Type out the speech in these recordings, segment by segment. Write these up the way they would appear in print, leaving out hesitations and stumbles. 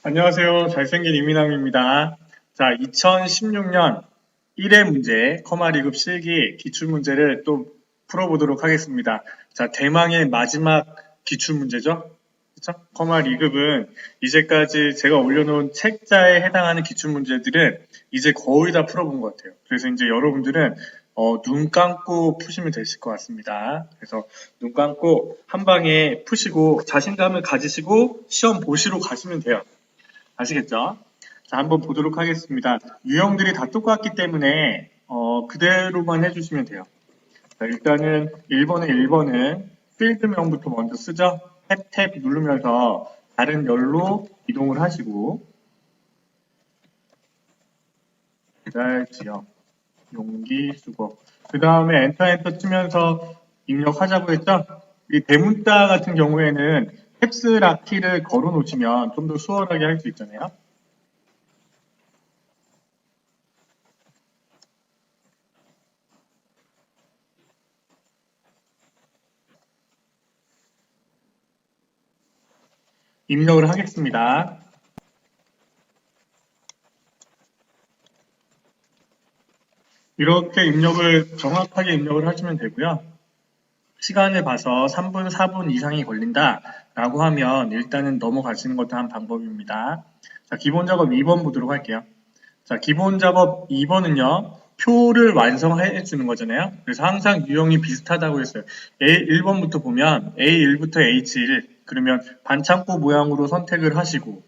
안녕하세요. 잘생긴 이민남입니다. 자, 2016년 1회 문제, 커마 2급 실기 기출문제를 또 풀어보도록 하겠습니다. 자, 대망의 마지막 기출문제죠? 그쵸? 커마 2급은 이제까지 제가 올려놓은 책자에 해당하는 기출문제들은 이제 거의 다 풀어본 것 같아요. 그래서 이제 여러분들은 눈 감고 푸시면 되실 것 같습니다. 그래서 눈 감고 한 방에 푸시고 자신감을 가지시고 시험 보시러 가시면 돼요. 아시겠죠? 자, 한번 보도록 하겠습니다. 유형들이 다 똑같기 때문에 그대로만 해주시면 돼요. 자, 일단은 1번은 필드명부터 먼저 쓰죠. 탭 누르면서 다른 열로 이동을 하시고 배달 지역, 용기, 수거. 그 다음에 엔터 치면서 입력하자고 했죠? 이 대문자 같은 경우에는 캡스락 키를 걸어 놓으시면 좀 더 수월하게 할 수 있잖아요. 입력을 하겠습니다. 이렇게 정확하게 입력을 하시면 되고요. 시간을 봐서 3분, 4분 이상이 걸린다 라고 하면 일단은 넘어가시는 것도 한 방법입니다. 자, 기본 작업 2번 보도록 할게요. 자, 기본 작업 2번은요. 표를 완성해 주는 거잖아요. 그래서 항상 유형이 비슷하다고 했어요. A1번부터 보면 A1부터 H1 그러면 반창고 모양으로 선택을 하시고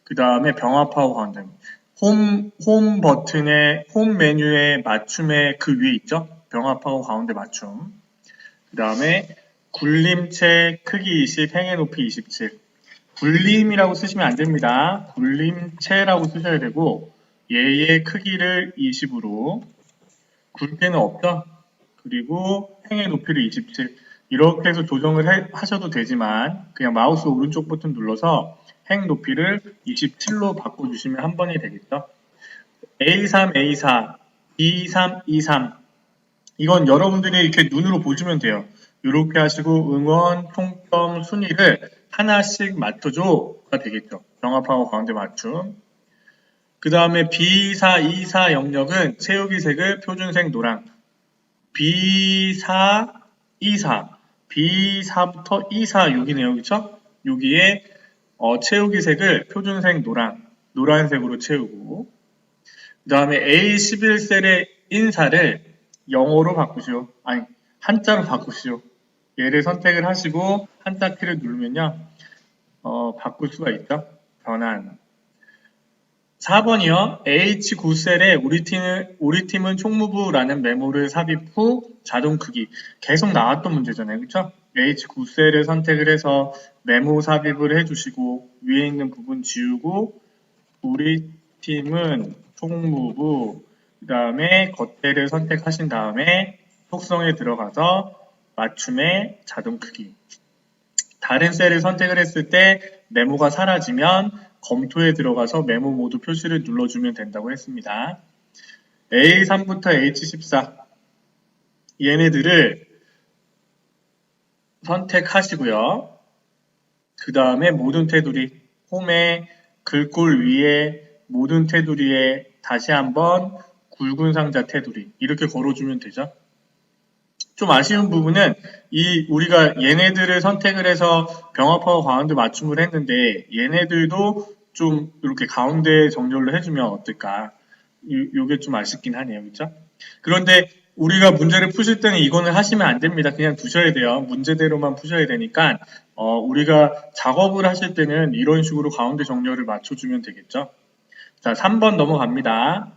그 다음에 병합하고 가운데 홈 버튼의 홈 메뉴의 맞춤의 그 위에 있죠? 병합하고 가운데 맞춤. 그 다음에 굴림체 크기 20, 행의 높이 27. 굴림이라고 쓰시면 안 됩니다. 굴림체라고 쓰셔야 되고 얘의 크기를 20으로 굵게는 없죠? 그리고 행의 높이를 27. 이렇게 해서 조정을 하셔도 되지만 그냥 마우스 오른쪽 버튼 눌러서 행 높이를 27로 바꿔주시면 한 번이 되겠죠. A3, A4, B3, E3 이건 여러분들이 이렇게 눈으로 보시면 돼요. 이렇게 하시고 응원, 총점, 순위를 하나씩 맞춰줘가 되겠죠. 병합하고 가운데 맞춤. 그 다음에 B4, E4 영역은 채우기 색을 표준색 노랑. B4, E4. B4부터 E4 여기네요. 그쵸? 여기에 채우기 색을 표준색 노란색으로 채우고 그 다음에 A11셀의 인사를 영어로 바꾸시오. 아니, 한자로 바꾸시오. 얘를 선택을 하시고 한자 키를 누르면요. 바꿀 수가 있죠. 변환. 4번이요. H9셀에 우리 팀은 총무부라는 메모를 삽입 후 자동 크기. 계속 나왔던 문제잖아요. 그쵸? H9셀을 선택을 해서 메모 삽입을 해주시고 위에 있는 부분 지우고 우리 팀은 총무부 그 다음에 겉대를 선택하신 다음에 속성에 들어가서 맞춤의 자동 크기 다른 셀을 선택을 했을 때 메모가 사라지면 검토에 들어가서 메모 모드 표시를 눌러주면 된다고 했습니다. A3부터 H14 얘네들을 선택하시고요. 그 다음에 모든 테두리 홈에 글꼴 위에 모든 테두리에 다시 한번 굵은 상자 테두리 이렇게 걸어주면 되죠. 좀 아쉬운 부분은 우리가 얘네들을 선택을 해서 병합하고 가운데 맞춤을 했는데 얘네들도 좀 이렇게 가운데 정렬로 해주면 어떨까? 요게 좀 아쉽긴 하네요. 그렇죠? 그런데 우리가 문제를 푸실 때는 이거는 하시면 안 됩니다. 그냥 두셔야 돼요. 문제대로만 푸셔야 되니까 우리가 작업을 하실 때는 이런 식으로 가운데 정렬을 맞춰주면 되겠죠. 자, 3번 넘어갑니다.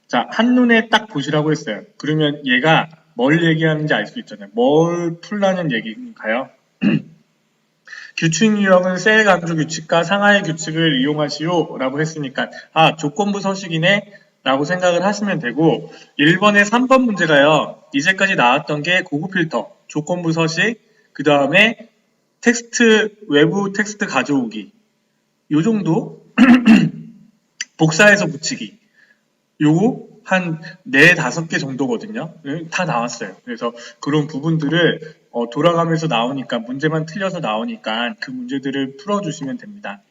자, 한눈에 딱 보시라고 했어요. 그러면 얘가 뭘 얘기하는지 알 수 있잖아요. 뭘 풀라는 얘기인가요? 규칙 유형은 셀 강조 규칙과 상하의 규칙을 이용하시오 라고 했으니까 조건부 서식이네 라고 생각을 하시면 되고 1번에 3번 문제가요. 이제까지 나왔던 게 고급 필터, 조건부 서식, 그 다음에 외부 텍스트 가져오기 요 정도 복사해서 붙이기 요거 한 4, 5개 정도거든요. 다 나왔어요. 그래서 그런 부분들을 돌아가면서 나오니까 문제만 틀려서 나오니까 그 문제들을 풀어주시면 됩니다.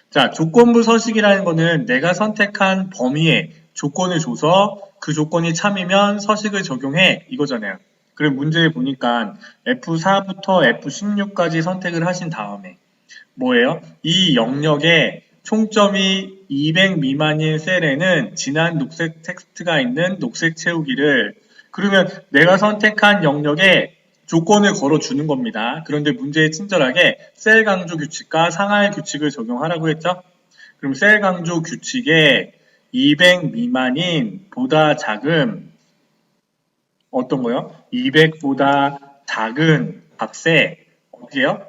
자, 조건부 서식이라는 거는 내가 선택한 범위에 조건을 줘서 그 조건이 참이면 서식을 적용해 이거잖아요. 그럼 문제에 보니까 F4부터 F16까지 선택을 하신 다음에 뭐예요? 이 영역에 총점이 200 미만인 셀에는 진한 녹색 텍스트가 있는 녹색 채우기를 그러면 내가 선택한 영역에 조건을 걸어주는 겁니다. 그런데 문제에 친절하게 셀 강조 규칙과 상하이 규칙을 적용하라고 했죠? 그럼 셀 강조 규칙에 200 미만인 보다 작은 어떤 거요? 200보다 작은 값에 어떻게 해요?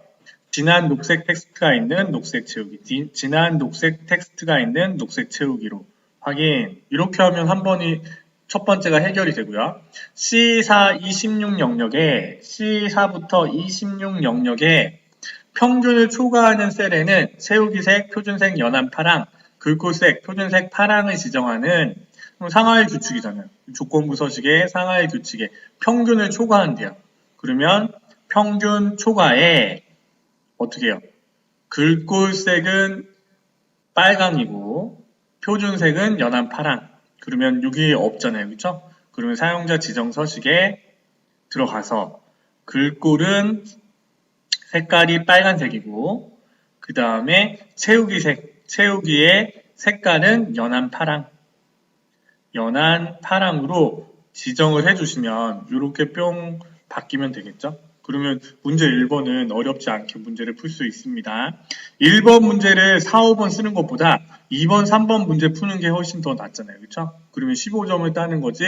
진한 녹색 텍스트가 있는 녹색 채우기, 진한 녹색 텍스트가 있는 녹색 채우기로 확인. 이렇게 하면 한 번이 첫 번째가 해결이 되고요. C4 26 영역에 C4부터 26 영역에 평균을 초과하는 셀에는 채우기색, 표준색, 연한 파랑, 글꼴색, 표준색, 파랑을 지정하는 상하이 규칙이잖아요. 조건부 서식의 상하이 규칙에 평균을 초과한대요. 그러면 평균 초과에 어떻게 해요? 글꼴색은 빨강이고 표준색은 연한 파랑. 그러면 여기 없잖아요. 그렇죠? 그러면 사용자 지정 서식에 들어가서 글꼴은 색깔이 빨간색이고 그 다음에 채우기의 색깔은 연한 파랑으로 지정을 해주시면 이렇게 뿅 바뀌면 되겠죠? 그러면 문제 1번은 어렵지 않게 문제를 풀 수 있습니다. 1번 문제를 4, 5번 쓰는 것보다 2번, 3번 문제 푸는 게 훨씬 더 낫잖아요. 그렇죠? 그러면 15점을 따는 거지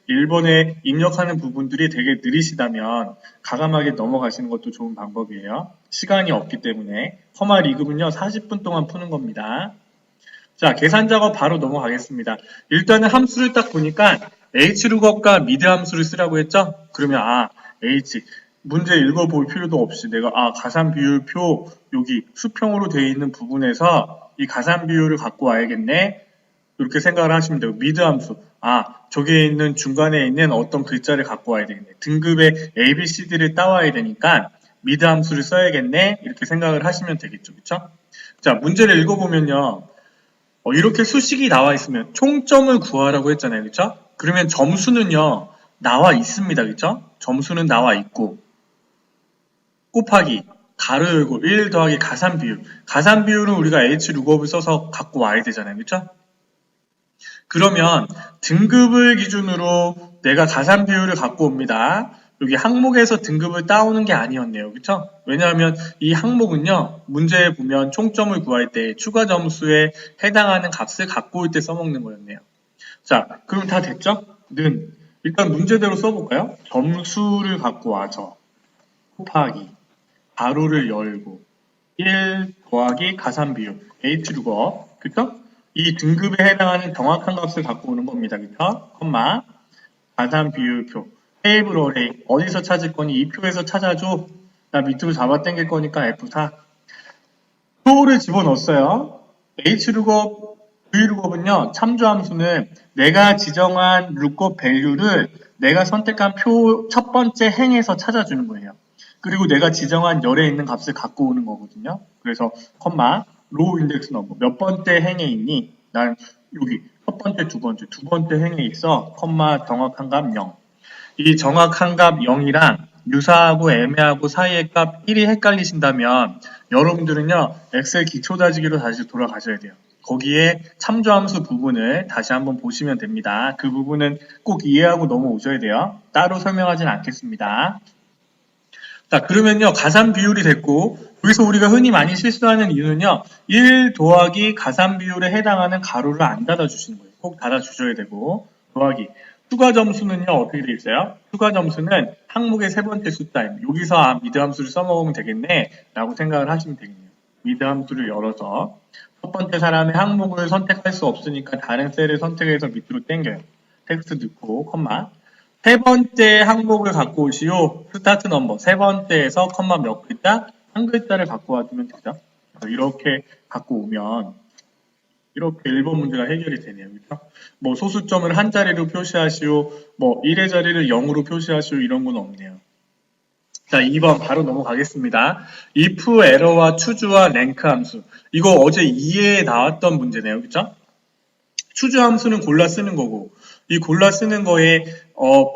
1번에 입력하는 부분들이 되게 느리시다면 가감하게 넘어가시는 것도 좋은 방법이에요. 시간이 없기 때문에 커마 리급은요 40분 동안 푸는 겁니다. 자, 계산 작업 바로 넘어가겠습니다. 일단은 함수를 딱 보니까 hlookup과 미드 함수를 쓰라고 했죠? 그러면 h 문제 읽어볼 필요도 없이 내가 가산 비율표 여기 수평으로 되어 있는 부분에서 이 가산 비율을 갖고 와야겠네. 이렇게 생각을 하시면 되고 미드 함수 저기에 있는 중간에 있는 어떤 글자를 갖고 와야 되겠네. 등급의 A, B, C, D를 따와야 되니까 미드 함수를 써야겠네. 이렇게 생각을 하시면 되겠죠. 그쵸? 자, 문제를 읽어보면요. 이렇게 수식이 나와 있으면 총점을 구하라고 했잖아요. 그쵸? 그러면 점수는요. 나와 있습니다. 그쵸? 점수는 나와 있고 곱하기 가로 열고 1 더하기 가산 비율. 가산 비율은 우리가 hlookup을 써서 갖고 와야 되잖아요. 그쵸? 그러면 등급을 기준으로 내가 가산 비율을 갖고 옵니다. 여기 항목에서 등급을 따오는 게 아니었네요. 그쵸? 왜냐하면 이 항목은요, 문제에 보면 총점을 구할 때 추가 점수에 해당하는 값을 갖고 올 때 써먹는 거였네요. 자, 그럼 다 됐죠? 는. 일단 문제대로 써볼까요? 점수를 갖고 와서 곱하기 가로를 열고 1 더하기 가산 비율 H루거 그쵸? 이 등급에 해당하는 정확한 값을 갖고 오는 겁니다. 그쵸? 콤마 가산 비율표 테이블 어레이 어디서 찾을 거니? 이 표에서 찾아줘. 나 밑으로 잡아 당길 거니까 F4 표를 집어넣었어요. H루거 V루겁은요 참조함수는 내가 지정한 룩업 밸류를 내가 선택한 표 첫 번째 행에서 찾아주는 거예요. 그리고 내가 지정한 열에 있는 값을 갖고 오는 거거든요. 그래서 컴마 로우 인덱스 넘버 몇 번째 행에 있니? 난 여기 첫 번째, 두 번째 행에 있어. 컴마 정확한 값 0. 이 정확한 값 0이랑 유사하고 애매하고 사이의 값 1이 헷갈리신다면 여러분들은요 엑셀 기초 다지기로 다시 돌아가셔야 돼요. 거기에 참조함수 부분을 다시 한번 보시면 됩니다. 그 부분은 꼭 이해하고 넘어오셔야 돼요. 따로 설명하진 않겠습니다. 자, 그러면요, 가산 비율이 됐고, 여기서 우리가 흔히 많이 실수하는 이유는요, 1 더하기 가산 비율에 해당하는 가로를 안 닫아주시는 거예요. 꼭 닫아주셔야 되고, 더하기. 추가 점수는요, 어떻게 돼 있어요? 추가 점수는 항목의 세 번째 숫자입니다. 여기서 미드 함수를 써먹으면 되겠네, 라고 생각을 하시면 되겠네요. 미드 함수를 열어서, 첫 번째 사람의 항목을 선택할 수 없으니까 다른 셀을 선택해서 밑으로 당겨요. 텍스트 넣고, 컴마. 세 번째 항목을 갖고 오시오. 스타트 넘버. 세 번째에서 컴마 몇 글자? 한 글자를 갖고 와주면 되죠. 이렇게 갖고 오면 이렇게 1번 문제가 해결이 되네요. 그렇죠? 뭐 소수점을 한 자리로 표시하시오. 뭐 1의 자리를 0으로 표시하시오. 이런 건 없네요. 자, 2번 바로 넘어가겠습니다. if, error와 choose와 rank 함수. 이거 어제 2회에 나왔던 문제네요. 그쵸? choose 함수는 골라 쓰는 거고, 이 골라 쓰는 거에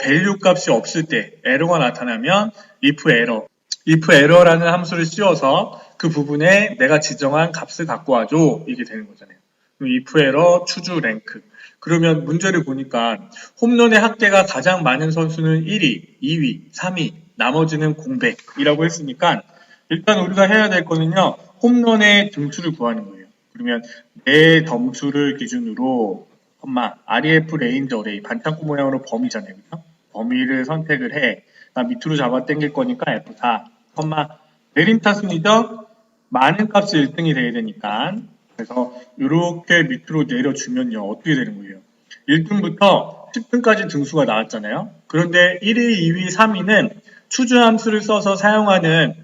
value 값이 없을 때 에러가 나타나면 if error라는 함수를 씌워서 그 부분에 내가 지정한 값을 갖고 와줘. 이게 되는 거잖아요. 그럼 if error, choose rank. 그러면 문제를 보니까 홈런의 합계가 가장 많은 선수는 1위, 2위, 3위, 나머지는 공백이라고 했으니까 일단 우리가 해야 될 거는요. 홈런의 등수를 구하는 거예요. 그러면 내 점수를 기준으로 REF 레인지 어레이 반창고 모양으로 범위잖아요. 그죠? 범위를 선택을 해. 나 밑으로 잡아 당길 거니까 F4, 내림차 순이죠? 많은 값이 1등이 돼야 되니까 그래서 이렇게 밑으로 내려주면요. 어떻게 되는 거예요? 1등부터 10등까지 등수가 나왔잖아요. 그런데 1위, 2위, 3위는 추주 함수를 써서 사용하는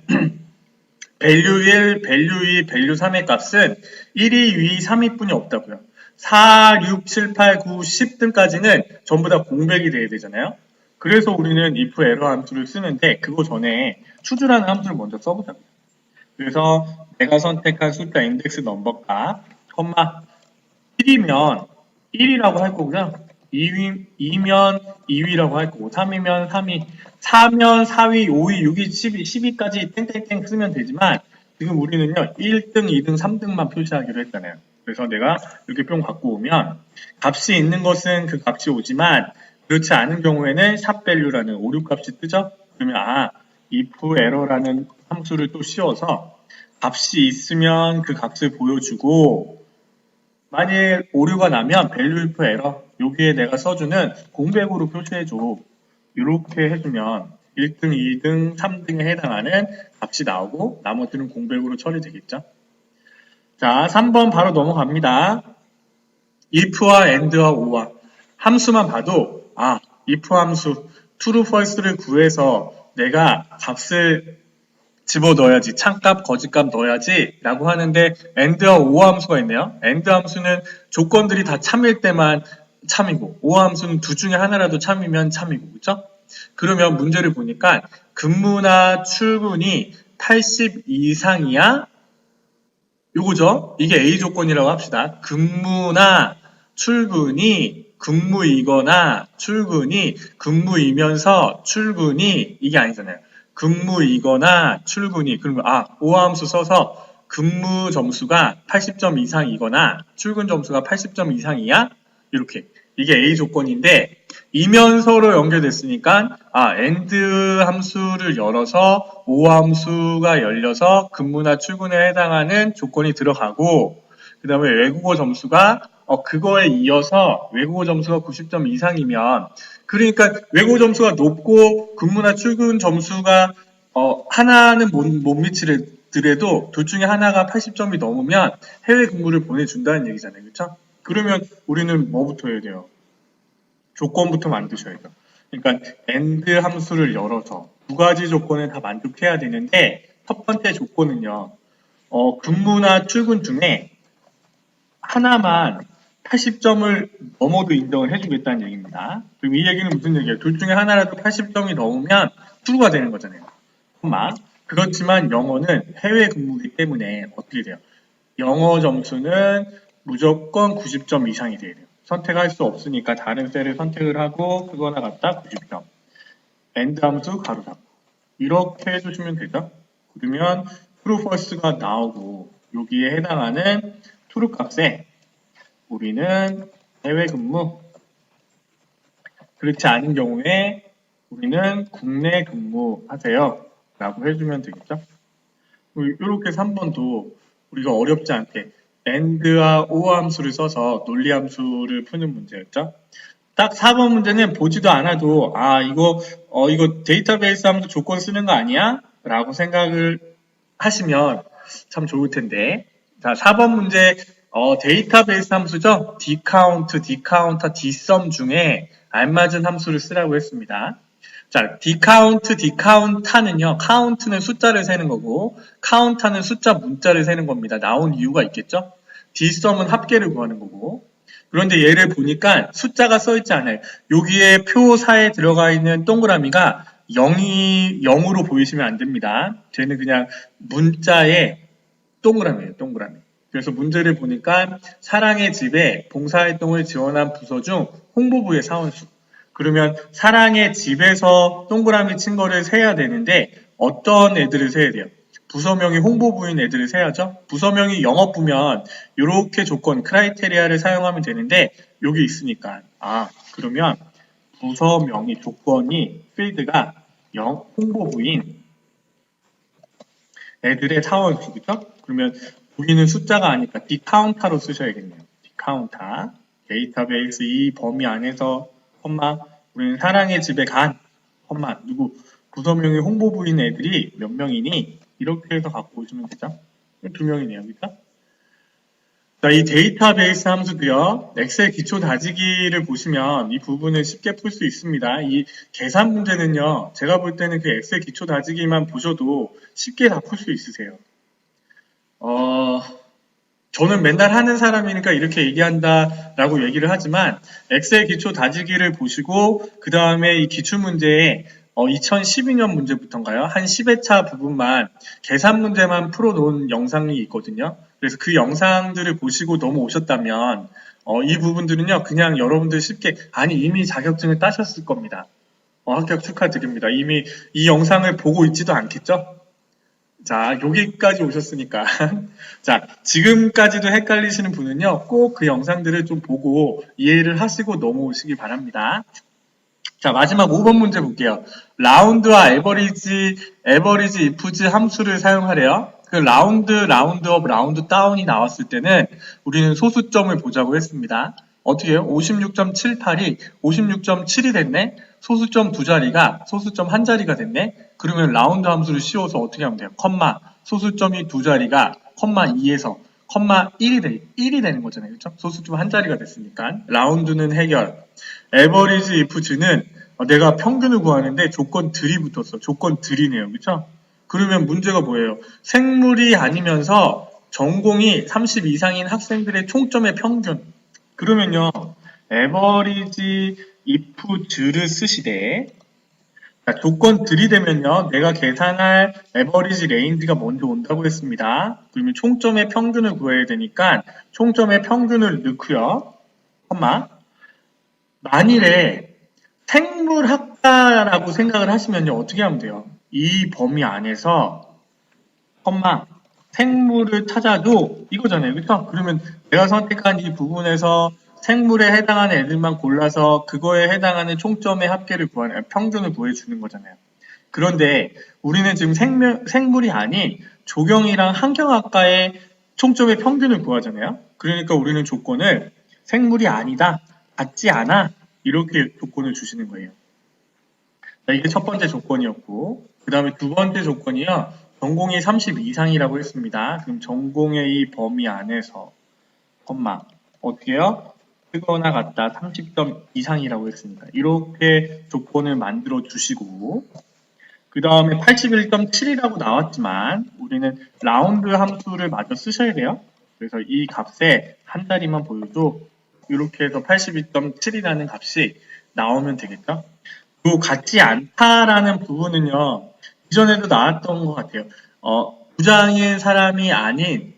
value 1, value 2, value 3의 값은 1위, 2위, 3위뿐이 없다고요. 4, 6, 7, 8, 9, 10등까지는 전부 다 공백이 돼야 되잖아요. 그래서 우리는 if error 함수를 쓰는데 그거 전에 추주라는 함수를 먼저 써보자고요. 그래서 내가 선택한 숫자 인덱스 넘버 값, 1이면 1이라고 할 거고요. 2면 2위라고 할 거고, 3이면 3위, 4면 4위, 5위, 6위, 10위, 10위까지 땡땡땡 쓰면 되지만 지금 우리는요 1등, 2등, 3등만 표시하기로 했잖아요. 그래서 내가 이렇게 뿅 갖고 오면 값이 있는 것은 그 값이 오지만 그렇지 않은 경우에는 샵밸류라는 오류 값이 뜨죠. 그러면 if error라는 함수를 또 씌워서 값이 있으면 그 값을 보여주고 만약 오류가 나면 value if error 여기에 내가 써주는 공백으로 표시해줘. 이렇게 해주면 1등, 2등, 3등에 해당하는 값이 나오고 나머지는 공백으로 처리되겠죠. 자, 3번 바로 넘어갑니다. if와 and와 or와 함수만 봐도 if 함수 true, false를 구해서 내가 값을 집어넣어야지, 참값, 거짓값 넣어야지 라고 하는데 and와 or 함수가 있네요. and 함수는 조건들이 다 참일 때만 참이고 or 함수는 둘 중에 하나라도 참이면 참이고 그렇죠? 그러면 문제를 보니까 근무나 출근이 80 이상이야? 요거죠? 이게 A 조건이라고 합시다. 근무나 출근이 근무이거나 출근이 근무이면서 출근이 이게 아니잖아요. 근무이거나 출근이 그러면 오함수 써서 근무 점수가 80점 이상이거나 출근 점수가 80점 이상이야? 이렇게 이게 A 조건인데 이면서로 연결됐으니까 and 함수를 열어서 O 함수가 열려서 근무나 출근에 해당하는 조건이 들어가고 그 다음에 외국어 점수가 그거에 이어서 외국어 점수가 90점 이상이면 그러니까 외국어 점수가 높고 근무나 출근 점수가 하나는 못 미치더라도 둘 중에 하나가 80점이 넘으면 해외 근무를 보내준다는 얘기잖아요. 그렇죠? 그러면 우리는 뭐부터 해야 돼요? 조건부터 만드셔야 돼요. 그러니까 and 함수를 열어서 두 가지 조건을 다 만족해야 되는데 첫 번째 조건은요. 근무나 출근 중에 하나만 80점을 넘어도 인정을 해주겠다는 얘기입니다. 그럼 이 얘기는 무슨 얘기예요? 둘 중에 하나라도 80점이 넘으면 true가 되는 거잖아요. 그렇지만 영어는 해외 근무이기 때문에 어떻게 돼요? 영어 점수는 무조건 90점 이상이 돼야 돼요. 선택할 수 없으니까 다른 셀을 선택을 하고 그거나 갖다 90점. and 함수 가로 잡고 이렇게 해주시면 되죠. 그러면 true, false가 나오고 여기에 해당하는 true 값에 우리는 해외 근무 그렇지 않은 경우에 우리는 국내 근무하세요 라고 해주면 되겠죠. 이렇게 3번도 우리가 어렵지 않게 and와 or 함수를 써서 논리 함수를 푸는 문제였죠. 딱 4번 문제는 보지도 않아도 이거 데이터베이스 함수 조건 쓰는 거 아니야? 라고 생각을 하시면 참 좋을 텐데 자 4번 문제 데이터베이스 함수죠. dcount, dcounter, dsum 중에 알맞은 함수를 쓰라고 했습니다. 자, dcount, dcounter는요. count는 숫자를 세는 거고 counter는 숫자 문자를 세는 겁니다. 나온 이유가 있겠죠? dsum은 합계를 구하는 거고 그런데 얘를 보니까 숫자가 써있지 않아요. 여기에 표사에 들어가 있는 동그라미가 0이 0으로 보이시면 안 됩니다. 쟤는 그냥 문자의 동그라미예요, 동그라미. 그래서 문제를 보니까 사랑의 집에 봉사활동을 지원한 부서 중 홍보부의 사원수. 그러면 사랑의 집에서 동그라미 친 거를 세야 되는데 어떤 애들을 세야 돼요? 부서명이 홍보부인 애들을 세야죠. 부서명이 영업부면 이렇게 조건, 크라이테리아를 사용하면 되는데 여기 있으니까 그러면 부서명이 조건이 필드가 홍보부인 애들의 사원수, 그죠? 그러면 부인은 숫자가 아니까 디카운타로 쓰셔야겠네요. 디카운타. 데이터베이스 이 범위 안에서 우리는 사랑의 집에 간 누구 부서명의 홍보부인 애들이 몇 명이니 이렇게 해서 갖고 오시면 되죠. 2명이네요, 그죠? 자, 이 데이터베이스 함수도요, 엑셀 기초 다지기를 보시면 이 부분을 쉽게 풀 수 있습니다. 이 계산 문제는요, 제가 볼 때는 그 엑셀 기초 다지기만 보셔도 쉽게 다 풀 수 있으세요. 저는 맨날 하는 사람이니까 이렇게 얘기한다라고 얘기를 하지만 엑셀 기초 다지기를 보시고 그 다음에 이 기출문제에 2012년 문제부터인가요? 한 10회차 부분만 계산 문제만 풀어놓은 영상이 있거든요. 그래서 그 영상들을 보시고 넘어오셨다면 이 부분들은요 그냥 여러분들 쉽게 이미 자격증을 따셨을 겁니다. 합격 축하드립니다. 이미 이 영상을 보고 있지도 않겠죠? 자, 여기까지 오셨으니까. 자, 지금까지도 헷갈리시는 분은요, 꼭 그 영상들을 좀 보고 이해를 하시고 넘어오시기 바랍니다. 자, 마지막 5번 문제 볼게요. 라운드와 에버리지 이프즈 함수를 사용하래요. 그 라운드업, 라운드 다운이 나왔을 때는 우리는 소수점을 보자고 했습니다. 어떻게 해요? 56.78이 56.7이 됐네? 소수점 두 자리가 소수점 한 자리가 됐네? 그러면 라운드 함수를 씌워서 어떻게 하면 돼요? 소수점이 두 자리가 2에서 1이 되는 거잖아요. 그렇죠? 소수점 한 자리가 됐으니까. 라운드는 해결. 에버리지 이프즈는 내가 평균을 구하는데 조건들이 붙었어. 조건들이네요. 그렇죠? 그러면 문제가 뭐예요? 생물이 아니면서 전공이 30 이상인 학생들의 총점의 평균. 그러면요. 에버리지 이프즈를 쓰시되 조건 들이대면요. 내가 계산할 에버리지 레인지가 먼저 온다고 했습니다. 그러면 총점의 평균을 구해야 되니까 총점의 평균을 넣고요. 만일에 생물학과라고 생각을 하시면요. 어떻게 하면 돼요? 이 범위 안에서 생물을 찾아도 이거잖아요. 그렇죠? 그러면 내가 선택한 이 부분에서 생물에 해당하는 애들만 골라서 그거에 해당하는 총점의 합계를 구하는 평균을 구해주는 거잖아요. 그런데 우리는 지금 생물이 아닌 조경이랑 환경학과의 총점의 평균을 구하잖아요. 그러니까 우리는 조건을 생물이 아니다, 같지 않아 이렇게 조건을 주시는 거예요. 자, 이게 첫 번째 조건이었고 그 다음에 두 번째 조건이요. 전공이 30 이상이라고 했습니다. 그럼 전공의 이 범위 안에서 어떻게 해요? 크거나 같다 30점 이상이라고 했으니까 이렇게 조건을 만들어 주시고 그 다음에 81.7이라고 나왔지만 우리는 라운드 함수를 마저 쓰셔야 돼요. 그래서 이 값에 한 자리만 보여도 이렇게 해서 82.7이라는 값이 나오면 되겠죠. 또 같지 않다라는 부분은요. 이전에도 나왔던 것 같아요. 부장인 사람이 아닌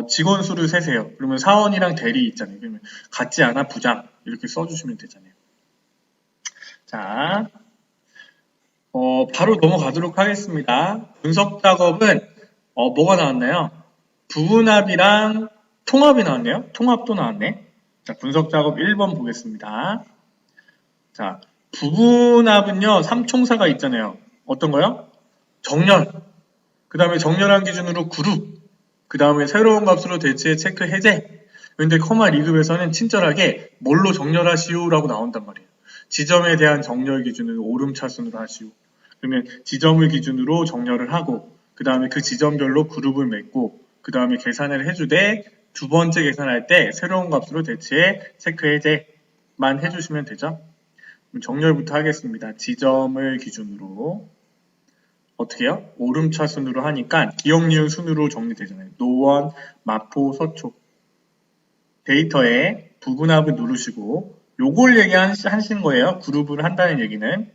직원 수를 세세요. 그러면 사원이랑 대리 있잖아요. 그러면 같지 않아 부장 이렇게 써주시면 되잖아요. 자, 바로 넘어가도록 하겠습니다. 분석 작업은 뭐가 나왔나요? 부분합이랑 통합이 나왔네요. 통합도 나왔네. 자, 분석 작업 1번 보겠습니다. 자, 부분합은요. 3총사가 있잖아요. 어떤 거요? 정렬. 그 다음에 정렬한 기준으로 그룹. 그 다음에 새로운 값으로 대체 체크 해제. 근데 커마 리급에서는 친절하게 뭘로 정렬하시오라고 나온단 말이에요. 지점에 대한 정렬 기준을 오름차순으로 하시오. 그러면 지점을 기준으로 정렬을 하고 그 다음에 그 지점별로 그룹을 맺고 그 다음에 계산을 해주되 두 번째 계산할 때 새로운 값으로 대체 체크 해제만 해주시면 되죠. 정렬부터 하겠습니다. 지점을 기준으로 어떻게 해요? 오름차순으로 하니까 기억, 니은, 순으로 정리되잖아요. 노원, 마포, 서초 데이터에 부분합을 누르시고 요걸 얘기하신 거예요. 그룹을 한다는 얘기는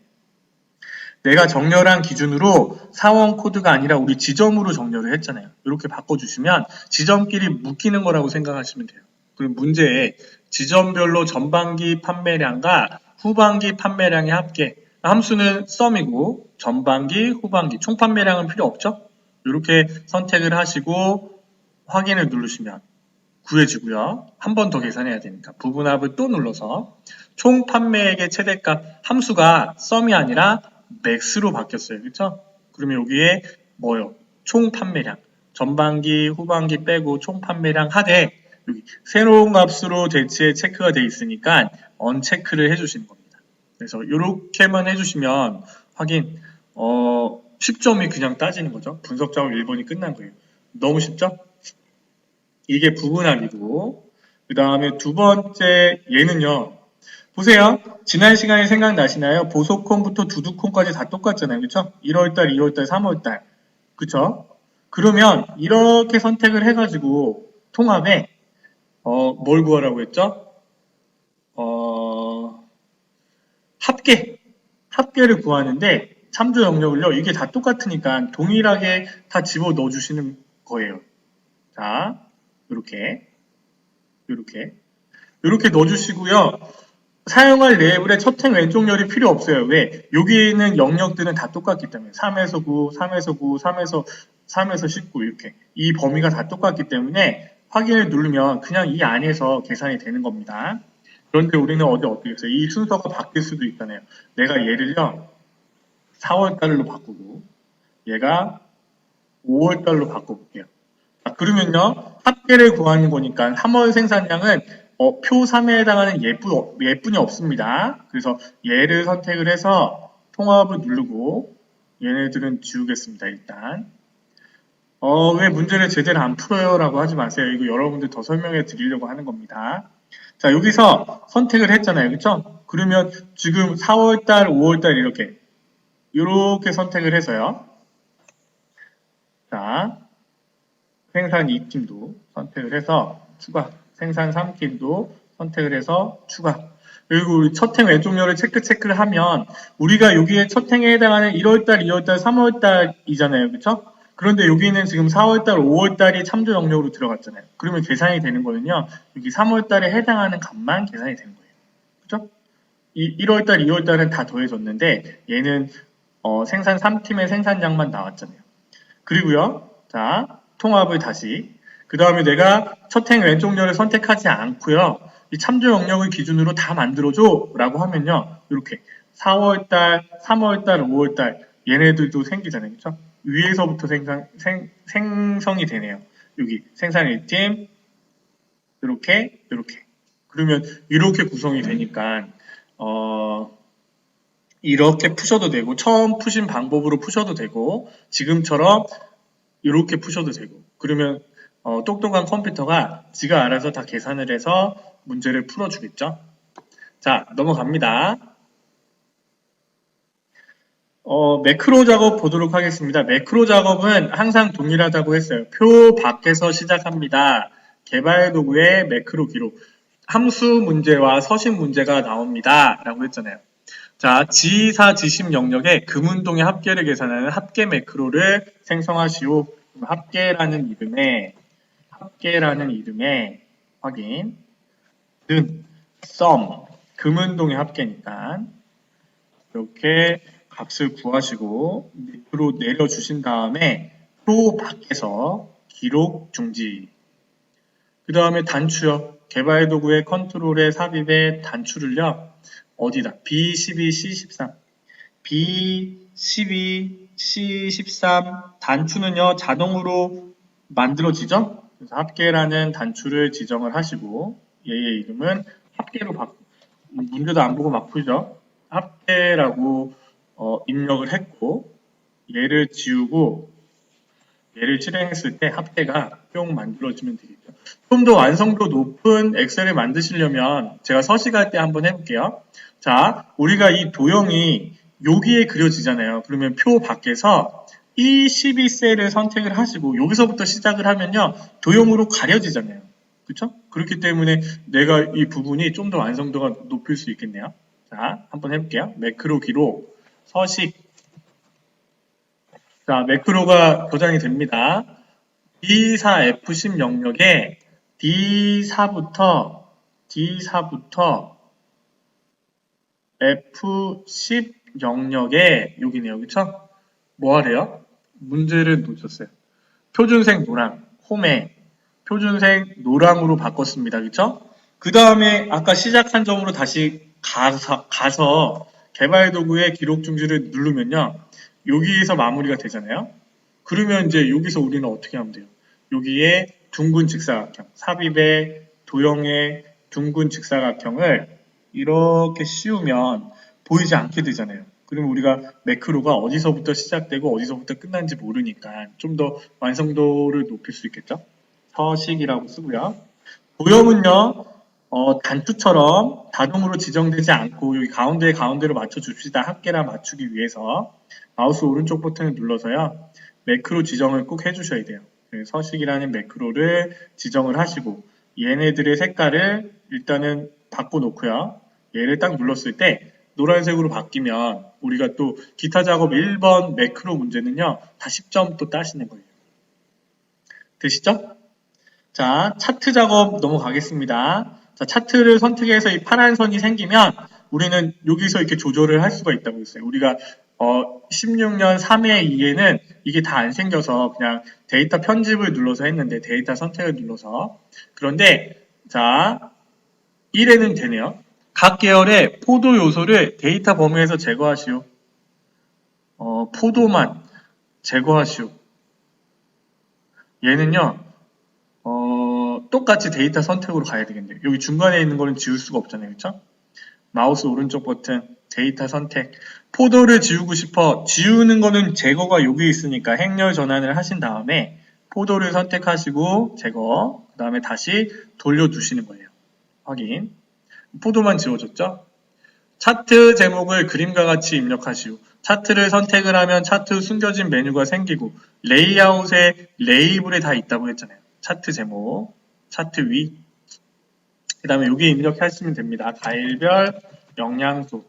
내가 정렬한 기준으로 사원 코드가 아니라 우리 지점으로 정렬을 했잖아요. 이렇게 바꿔주시면 지점끼리 묶이는 거라고 생각하시면 돼요. 그리고 문제에 지점별로 전반기 판매량과 후반기 판매량의 합계, 함수는 썸이고 전반기, 후반기, 총 판매량은 필요 없죠? 이렇게 선택을 하시고 확인을 누르시면 구해지고요. 한 번 더 계산해야 되니까 부분합을 또 눌러서 총 판매액의 최대값 함수가 썸이 아니라 맥스로 바뀌었어요. 그렇죠? 그러면 여기에 뭐요? 총 판매량. 전반기, 후반기 빼고 총 판매량 하되 여기 새로운 값으로 대체에 체크가 되어 있으니까 언체크를 해주시는 겁니다. 그래서 이렇게만 해주시면 확인 10점이 그냥 따지는 거죠. 분석 작업 1번이 끝난 거예요. 너무 쉽죠? 이게 부분합이고 그 다음에 두 번째 얘는요. 보세요. 지난 시간에 생각나시나요? 보소콘부터 두두콘까지 다 똑같잖아요. 그쵸? 1월달, 2월달, 3월달. 그쵸? 그러면 이렇게 선택을 해가지고 통합에 뭘 구하라고 했죠? 합계를 구하는데 참조 영역을요. 이게 다 똑같으니까 동일하게 다 집어넣어 주시는 거예요. 자, 이렇게 넣어주시고요. 사용할 레벨의 첫행 왼쪽 열이 필요 없어요. 왜? 여기 있는 영역들은 다 똑같기 때문에 3에서 9, 3에서 9, 3에서 19 이렇게 이 범위가 다 똑같기 때문에 확인을 누르면 그냥 이 안에서 계산이 되는 겁니다. 그런데 우리는 어떻게 했어요? 이 순서가 바뀔 수도 있잖아요. 내가 얘를요 4월달로 바꾸고 얘가 5월달로 바꿔볼게요. 그러면요 합계를 구하는 거니까 3월 생산량은 표 3에 해당하는 예뿐이 없습니다. 그래서 얘를 선택을 해서 통합을 누르고 얘네들은 지우겠습니다. 일단 왜 문제를 제대로 안 풀어요? 라고 하지 마세요. 이거 여러분들 더 설명해 드리려고 하는 겁니다. 자 여기서 선택을 했잖아요. 그쵸? 그러면 지금 4월달, 5월달 이렇게 선택을 해서요. 자 생산 2팀도 선택을 해서 추가, 생산 3팀도 선택을 해서 추가. 그리고 우리 첫행 왼쪽열을 체크를 하면 우리가 여기에 첫행에 해당하는 1월달, 2월달, 3월달이잖아요. 그쵸? 그런데 여기는 지금 4월달, 5월달이 참조 영역으로 들어갔잖아요. 그러면 계산이 되는 거는요. 여기 3월달에 해당하는 값만 계산이 되는 거예요. 그쵸? 이 1월달, 2월달은 다 더해졌는데 얘는 생산 3팀의 생산량만 나왔잖아요. 그리고요. 자, 통합을 다시 그 다음에 내가 첫행 왼쪽열을 선택하지 않고요. 이 참조 영역을 기준으로 다 만들어줘 라고 하면요. 이렇게 4월달, 3월달, 5월달 얘네들도 생기잖아요. 그렇죠? 위에서부터 생성이 되네요. 여기 생산 1팀 이렇게 그러면 이렇게 구성이 되니까 이렇게 푸셔도 되고 처음 푸신 방법으로 푸셔도 되고 지금처럼 이렇게 푸셔도 되고 그러면 똑똑한 컴퓨터가 지가 알아서 다 계산을 해서 문제를 풀어주겠죠. 자 넘어갑니다. 매크로 작업 보도록 하겠습니다. 매크로 작업은 항상 동일하다고 했어요. 표 밖에서 시작합니다. 개발 도구의 매크로 기록 함수 문제와 서식 문제가 나옵니다. 라고 했잖아요. 자, 지사 지심 영역에 금운동의 합계를 계산하는 합계 매크로를 생성하시오. 합계라는 이름의 확인 는 sum 금운동의 합계니까 이렇게 값을 구하시고 밑으로 내려주신 다음에 표 밖에서 기록 중지 그 다음에 단추요. 개발 도구의 컨트롤에 삽입의 단추를요. 어디다? B12, C13 B12, C13 단추는요. 자동으로 만들어지죠? 그래서 합계라는 단추를 지정을 하시고 얘의 이름은 합계로 바꾸고 문제도 안 보고 막 풀죠? 합계라고 입력을 했고 얘를 지우고 얘를 실행했을 때 합계가 뿅 만들어지면 되겠죠. 좀 더 완성도 높은 엑셀을 만드시려면 제가 서식할 때 한번 해볼게요. 자, 우리가 이 도형이 여기에 그려지잖아요. 그러면 표 밖에서 이 12셀을 선택을 하시고 여기서부터 시작을 하면요. 도형으로 가려지잖아요. 그렇죠? 그렇기 때문에 내가 이 부분이 좀 더 완성도가 높일 수 있겠네요. 자, 한번 해볼게요. 매크로 기록, 서식, 자, 매크로가 저장이 됩니다. D4F10 영역에 D4부터 F10 영역에 여기네요. 그쵸? 뭐 하래요? 문제를 놓쳤어요. 표준색 노랑, 홈에 표준색 노랑으로 바꿨습니다. 그쵸? 그 다음에 아까 시작한 점으로 다시 가서 개발 도구의 기록 중지를 누르면요. 여기에서 마무리가 되잖아요. 그러면 이제 여기서 우리는 어떻게 하면 돼요? 여기에 둥근 직사각형, 삽입의 도형의 둥근 직사각형을 이렇게 씌우면 보이지 않게 되잖아요. 그러면 우리가 매크로가 어디서부터 시작되고 어디서부터 끝난지 모르니까 좀 더 완성도를 높일 수 있겠죠? 서식이라고 쓰고요. 도형은요, 단투처럼 다동으로 지정되지 않고 여기 가운데로 맞춰줍시다. 합계랑 맞추기 위해서 마우스 오른쪽 버튼을 눌러서요. 매크로 지정을 꼭 해주셔야 돼요. 서식이라는 매크로를 지정을 하시고 얘네들의 색깔을 일단은 바꿔놓고요. 얘를 딱 눌렀을 때 노란색으로 바뀌면 우리가 또 기타 작업 1번 매크로 문제는요. 다 10점 또 따시는 거예요. 되시죠? 자, 차트 작업 넘어가겠습니다. 자, 차트를 선택해서 이 파란 선이 생기면 우리는 여기서 이렇게 조절을 할 수가 있다고 했어요. 우리가 16년 3회 2회는 이게 다 안 생겨서 그냥 데이터 편집을 눌러서 했는데 데이터 선택을 눌러서 그런데 자 1회는 되네요. 각 계열의 포도 요소를 데이터 범위에서 제거하시오. 포도만 제거하시오. 얘는요. 똑같이 데이터 선택으로 가야 되겠네요. 여기 중간에 있는 거는 지울 수가 없잖아요. 그렇죠? 마우스 오른쪽 버튼 데이터 선택. 포도를 지우고 싶어. 지우는 거는 제거가 여기 있으니까 행렬 전환을 하신 다음에 포도를 선택하시고 제거. 그 다음에 다시 돌려두시는 거예요. 확인. 포도만 지워졌죠? 차트 제목을 그림과 같이 입력하시오. 차트를 선택을 하면 차트 숨겨진 메뉴가 생기고 레이아웃에 레이블에 다 있다고 했잖아요. 차트 제목, 차트 위, 그 다음에 여기 입력하시면 됩니다. 가일별, 영양소.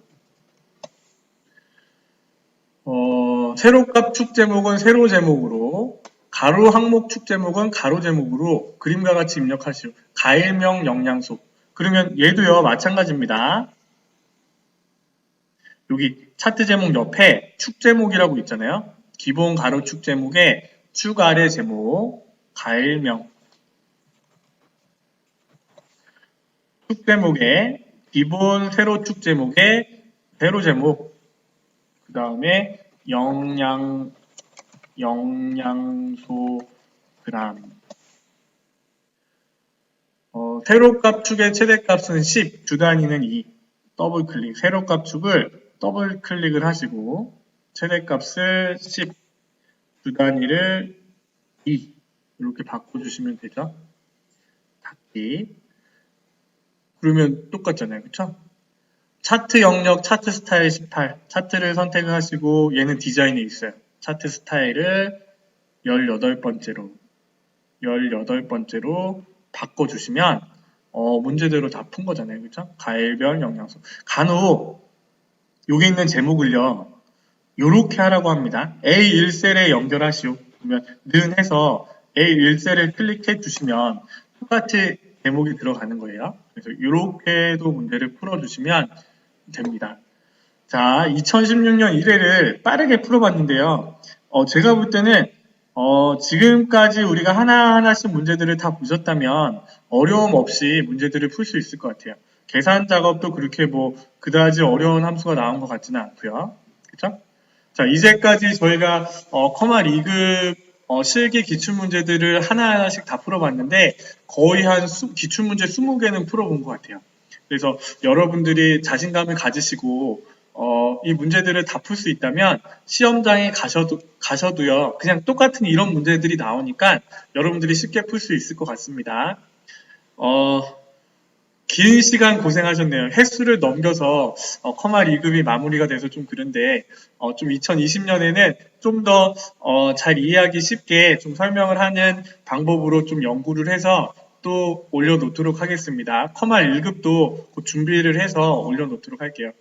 세로값 축 제목은 세로 제목으로, 가로 항목 축 제목은 가로 제목으로 그림과 같이 입력하시오. 가일명 영양소. 그러면 얘도요, 마찬가지입니다. 여기 차트 제목 옆에 축 제목이라고 있잖아요. 기본 가로 축 제목에 축 아래 제목, 가일명. 축 제목에 기본 세로 축 제목에 세로 제목, 그 다음에 영양소 그람. 세로값 축의 최대값은 10, 주 단위는 2. 더블 클릭. 세로값 축을 더블 클릭을 하시고 최대값을 10, 주 단위를 2 이렇게 바꿔주시면 되죠. 닫기. 그러면 똑같잖아요. 그쵸? 차트 영역, 차트 스타일 18. 차트를 선택하시고 얘는 디자인에 있어요. 차트 스타일을 18번째로 바꿔주시면 문제대로 다 푼 거잖아요. 그쵸? 가일별 영양소. 간혹 여기 있는 제목을요. 요렇게 하라고 합니다. A1셀에 연결하시오. 그러면 는 해서 A1셀을 클릭해 주시면 똑같이 제목이 들어가는 거예요. 그래서 이렇게도 문제를 풀어주시면 됩니다. 자, 2016년 1회를 빠르게 풀어봤는데요. 제가 볼 때는 지금까지 우리가 하나하나씩 문제들을 다 보셨다면 어려움 없이 문제들을 풀 수 있을 것 같아요. 계산 작업도 그렇게 뭐 그다지 어려운 함수가 나온 것 같지는 않고요. 그렇죠? 자, 이제까지 저희가 커마 2급 실기 기출문제들을 하나하나씩 다 풀어봤는데 거의 한 기출문제 20개는 풀어본 것 같아요. 그래서 여러분들이 자신감을 가지시고 이 문제들을 다 풀 수 있다면 시험장에 가셔도요. 그냥 똑같은 이런 문제들이 나오니까 여러분들이 쉽게 풀 수 있을 것 같습니다. 긴 시간 고생하셨네요. 횟수를 넘겨서 커마 2급이 마무리가 돼서 좀 그런데 좀 2020년에는 좀 더 잘 이해하기 쉽게 좀 설명을 하는 방법으로 좀 연구를 해서 또 올려놓도록 하겠습니다. 커마 1급도 준비를 해서 올려놓도록 할게요.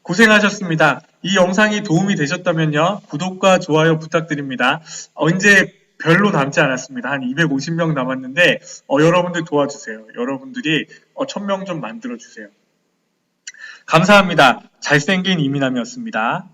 고생하셨습니다. 이 영상이 도움이 되셨다면요. 구독과 좋아요 부탁드립니다. 이제 별로 남지 않았습니다. 한 250명 남았는데 여러분들 도와주세요. 여러분들이 1000명 좀 만들어주세요. 감사합니다. 잘생긴 이민남이었습니다.